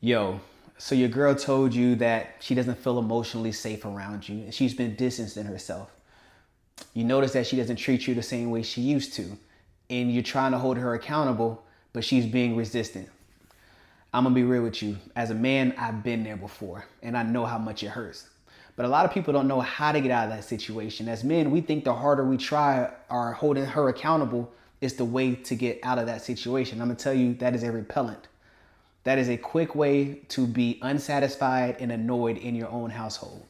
Yo, so your girl told you that she doesn't feel emotionally safe around you and she's been distancing herself. You notice that she doesn't treat you the same way she used to, and you're trying to hold her accountable, but she's being resistant. I'm gonna be real with you. As a man, I've been there before, and I know how much it hurts. But a lot of people don't know how to get out of that situation. As men, we think the harder we try or holding her accountable is the way to get out of that situation. I'm gonna tell you that is a repellent. That is a quick way to be unsatisfied and annoyed in your own household.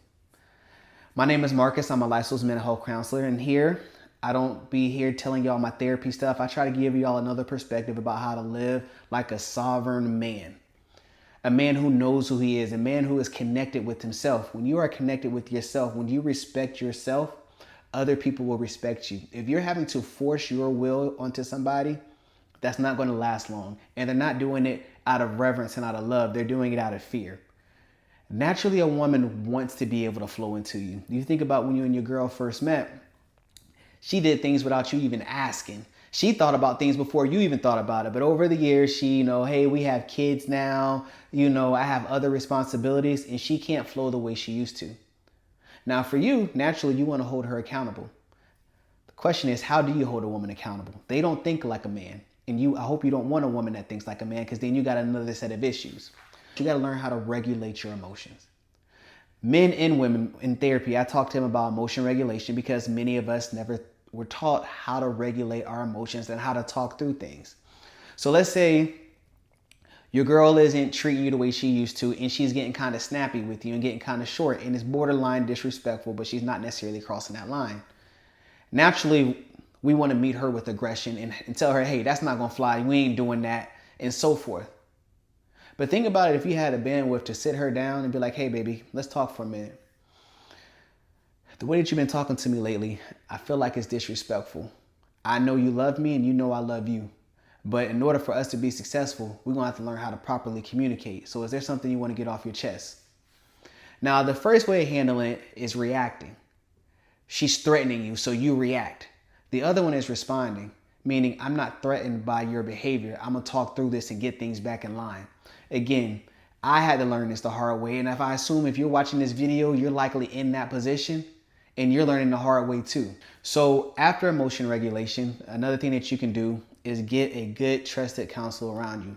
My name is Marcus. I'm a licensed mental health counselor, and here I don't be here telling y'all my therapy stuff. I try to give y'all another perspective about how to live like a sovereign man. A man who knows who he is, a man who is connected with himself. When you are connected with yourself, when you respect yourself, other people will respect you. If you're having to force your will onto somebody, that's not going to last long. And they're not doing it out of reverence and out of love. They're doing it out of fear. Naturally, a woman wants to be able to flow into you. You think about when you and your girl first met, she did things without you even asking. She thought about things before you even thought about it. But over the years, she, hey, we have kids now. I have other responsibilities, and she can't flow the way she used to. Now, for you, naturally, you want to hold her accountable. The question is, how do you hold a woman accountable? They don't think like a man. And I hope you don't want a woman that thinks like a man, because then you got another set of issues. You got to learn how to regulate your emotions. Men and women in therapy, I talk to them about emotion regulation because many of us never were taught how to regulate our emotions and how to talk through things. So let's say your girl isn't treating you the way she used to, and she's getting kind of snappy with you and getting kind of short, and it's borderline disrespectful, but she's not necessarily crossing that line. Naturally, we want to meet her with aggression and tell her, hey, that's not going to fly. We ain't doing that, and so forth. But think about it, if you had a bandwidth to sit her down and be like, hey, baby, let's talk for a minute. The way that you've been talking to me lately, I feel like it's disrespectful. I know you love me and you know I love you. But in order for us to be successful, we're going to have to learn how to properly communicate. So is there something you want to get off your chest? Now, the first way of handling it is reacting. She's threatening you, so you react. The other one is responding, meaning I'm not threatened by your behavior. I'm going to talk through this and get things back in line. Again, I had to learn this the hard way. And I assume if you're watching this video, you're likely in that position and you're learning the hard way too. So after emotion regulation, another thing that you can do is get a good trusted counsel around you.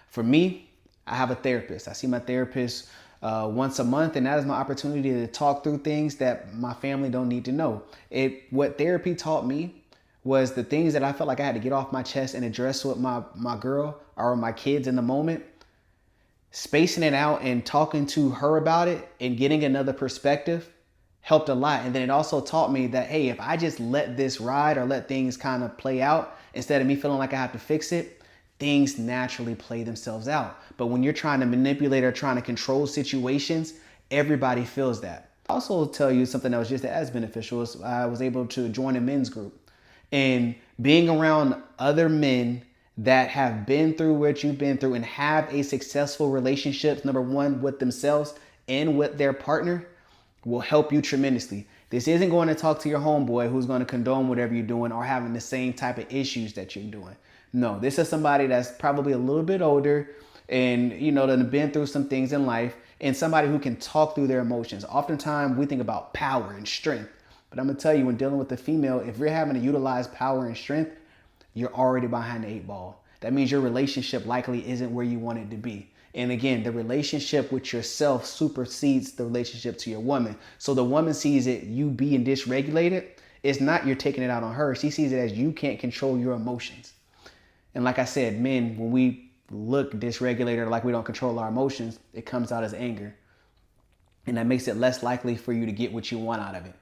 For me, I have a therapist. I see my therapist once a month, and that is my opportunity to talk through things that my family don't need to know. What therapy taught me was the things that I felt like I had to get off my chest and address with my girl or my kids in the moment. Spacing it out and talking to her about it and getting another perspective helped a lot. And then it also taught me that, hey, if I just let this ride or let things kind of play out, instead of me feeling like I have to fix it, things naturally play themselves out. But when you're trying to manipulate or trying to control situations, everybody feels that. I'll also tell you something that was just as beneficial is I was able to join a men's group. And being around other men that have been through what you've been through and have a successful relationship, number one, with themselves and with their partner, will help you tremendously. This isn't going to talk to your homeboy who's going to condone whatever you're doing or having the same type of issues that you're doing. No, this is somebody that's probably a little bit older and, that have been through some things in life, and somebody who can talk through their emotions. Oftentimes we think about power and strength, but I'm going to tell you, when dealing with a female, if you're having to utilize power and strength, you're already behind the 8 ball. That means your relationship likely isn't where you want it to be. And again, the relationship with yourself supersedes the relationship to your woman. So the woman sees it, you being dysregulated, it's not you're taking it out on her. She sees it as you can't control your emotions. And like I said, men, when we look dysregulated or like we don't control our emotions, it comes out as anger. And that makes it less likely for you to get what you want out of it.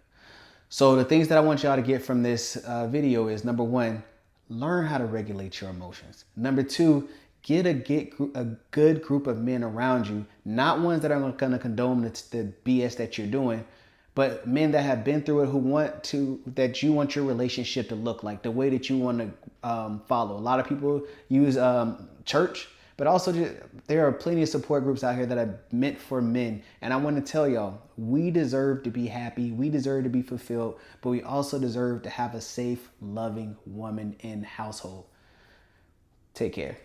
So the things that I want y'all to get from this video is, number one, learn how to regulate your emotions. Number two, get a good group of men around you, not ones that are going to condone the BS that you're doing, but men that have been through it, that you want your relationship to look like, the way that you want to follow. A lot of people use church, but also there are plenty of support groups out here that are meant for men. And I want to tell y'all, we deserve to be happy. We deserve to be fulfilled, but we also deserve to have a safe, loving woman in household. Take care.